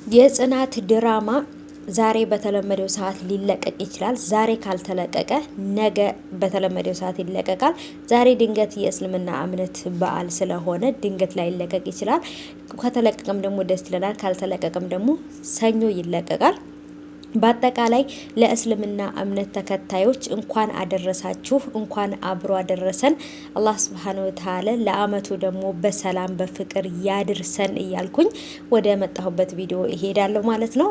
የጽናት ድራማ ዛሬ በተለመደው ሰዓት ሊለቀቅ ይችላል። ዛሬ ካልተለቀቀ ነገ በተለመደው ሰዓት ይለቀቃል። ዛሬ ድንገት የእስልምና እምነት በዓል ስለሆነ ድንገት ላይ ሊለቀቅ ይችላል። ከተለቀቀም ደግሞ ደስ ይለናል። ካልተለቀቀም ደግሞ ሰኞ ይለቀቃል። በአጠቃላይ ለእስልምና እምነት ተከታዮች እንኳን አደረሳችሁ፣ እንኳን አብሮ አደረሰን። አላህ ሱብሓነሁ ወተዓላ ለአመቱ ደግሞ በሰላም በፍቅር ያድርሰን እያልኩኝ ወደ መጣሁበት ቪዲዮ እሄዳለሁ ማለት ነው።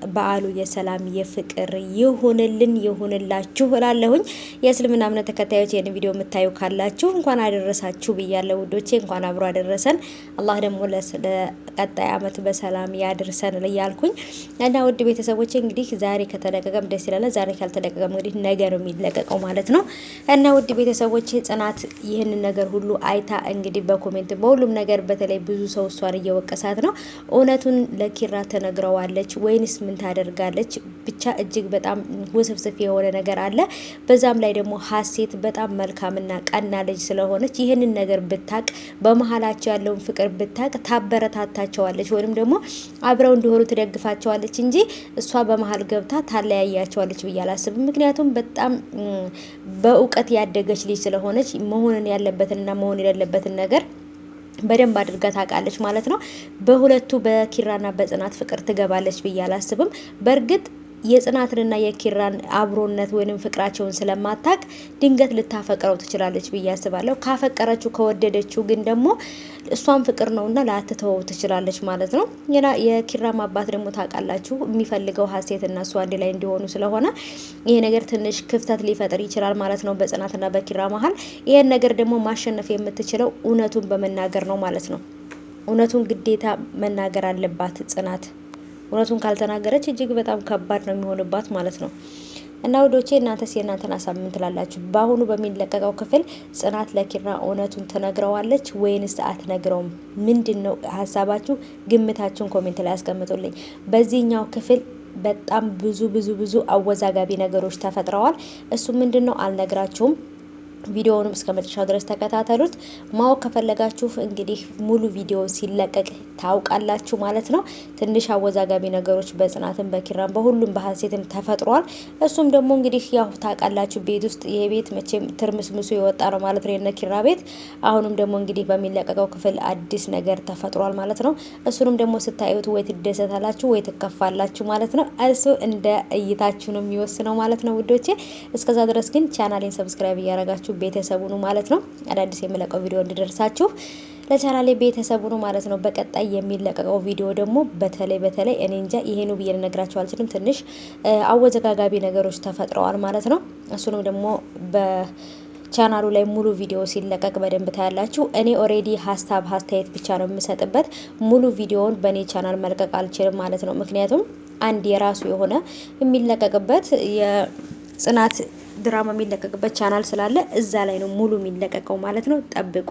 በዓሉ የሰላም የፍቅር ይሁንልን ይሁንላችሁ እላለሁኝ። የእስልምና እምነት ተከታዮች ይህን ቪዲዮ የምታዩ ካላችሁ እንኳን አደረሳችሁ ብያለሁ ውዶቼ፣ እንኳን አብሮ አደረሰን። አላህ ደግሞ ለቀጣይ አመት በሰላም ያድርሰን እያልኩኝ እና ውድ ቤተሰቦቼ እንግዲህ ዛሬ ከተለቀቀም ደስ ይላል። ዛሬ ካልተለቀቀም እንግዲህ ነገ ነው የሚለቀቀው ማለት ነው። እና ውድ ቤተሰቦቼ ጽናት ይህንን ነገር ሁሉ አይታ እንግዲህ በኮሜንት በሁሉም ነገር በተለይ ብዙ ሰው እሷን እየወቀሳት ነው። እውነቱን ለኪራ ተነግረዋለች ወይንስ ምን ታደርጋለች? ብቻ እጅግ በጣም ውስብስብ የሆነ ነገር አለ። በዛም ላይ ደግሞ ሀሴት በጣም መልካምና ቀና ልጅ ስለሆነች ይህንን ነገር ብታቅ፣ በመሀላቸው ያለውን ፍቅር ብታቅ ታበረታታቸዋለች ወይንም ደግሞ አብረው እንዲሆኑ ትደግፋቸዋለች እንጂ እሷ በመሀል ገብታ ታለያያቸዋለች ብዬ አላስብም። ምክንያቱም በጣም በእውቀት ያደገች ልጅ ስለሆነች መሆንን ያለበትንና መሆን የሌለበትን ነገር በደንብ አድርጋ ታውቃለች ማለት ነው። በሁለቱ በኪራና በጽናት ፍቅር ትገባለች ብዬ አላስብም። በእርግጥ የጽናትንና የኪራን አብሮነት ወይንም ፍቅራቸውን ስለማታቅ ድንገት ልታፈቅረው ትችላለች ብዬ አስባለሁ። ካፈቀረችው ከወደደችው ግን ደግሞ እሷን ፍቅር ነውና ላትተወው ትችላለች ማለት ነው። የኪራም አባት ደግሞ ታውቃላችሁ የሚፈልገው ሀሴትና እሷ አንድ ላይ እንዲሆኑ ስለሆነ ይሄ ነገር ትንሽ ክፍተት ሊፈጥር ይችላል ማለት ነው በጽናትና በኪራ መሀል። ይሄን ነገር ደግሞ ማሸነፍ የምትችለው እውነቱን በመናገር ነው ማለት ነው። እውነቱን ግዴታ መናገር አለባት ጽናት። እውነቱን ካልተናገረች እጅግ በጣም ከባድ ነው የሚሆንባት ማለት ነው። እና ወዶቼ እናንተስ የእናንተን ሀሳብ ምን ትላላችሁ? በአሁኑ በሚለቀቀው ክፍል ጽናት ለኪራ እውነቱን ትነግረዋለች ወይንስ አትነግረውም? ምንድን ነው ሀሳባችሁ? ግምታችሁን ኮሜንት ላይ አስቀምጡልኝ። በዚህኛው ክፍል በጣም ብዙ አወዛጋቢ ነገሮች ተፈጥረዋል። እሱ ምንድን ነው አልነግራችሁም። ቪዲዮውንም እስከ መጨረሻው ድረስ ተከታተሉት። ማወቅ ከፈለጋችሁ እንግዲህ ሙሉ ቪዲዮ ሲለቀቅ ታውቃላችሁ ማለት ነው። ትንሽ አወዛጋቢ ነገሮች በጽናትም በኪራም በሁሉም በሀሴትም ተፈጥሯል። እሱም ደግሞ እንግዲህ ያው ታውቃላችሁ ቤት ውስጥ ይሄ ቤት መቼም ትርምስምሱ የወጣ ነው ማለት ነው የነ ኪራ ቤት። አሁንም ደግሞ እንግዲህ በሚለቀቀው ክፍል አዲስ ነገር ተፈጥሯል ማለት ነው። እሱንም ደግሞ ስታዩት ወይ ትደሰታላችሁ ወይ ትከፋላችሁ ማለት ነው። እሱ እንደ እይታችሁ ነው የሚወስነው ማለት ነው ውዶቼ። እስከዛ ድረስ ግን ቻናሌን ሰብስክራይብ እያደረጋችሁ ቤተሰቡ ነው ማለት ነው። አዳዲስ የሚለቀው ቪዲዮ እንዲደርሳችሁ ለቻናሌ ቤተሰቡ ነው ማለት ነው። በቀጣይ የሚለቀቀው ቪዲዮ ደግሞ በተለይ እኔ እንጃ ይሄ ነው ብዬ ልነግራችሁ አልችልም። ትንሽ አወዘጋጋቢ ነገሮች ተፈጥረዋል ማለት ነው። እሱንም ደግሞ ቻናሉ ላይ ሙሉ ቪዲዮ ሲለቀቅ በደንብ ታያላችሁ። እኔ ኦሬዲ አስተያየት ብቻ ነው የምሰጥበት። ሙሉ ቪዲዮውን በእኔ ቻናል መልቀቅ አልችልም ማለት ነው። ምክንያቱም አንድ የራሱ የሆነ የሚለቀቅበት የጽናት ድራማ የሚለቀቅበት ቻናል ስላለ እዛ ላይ ነው ሙሉ የሚለቀቀው ማለት ነው። ጠብቁ።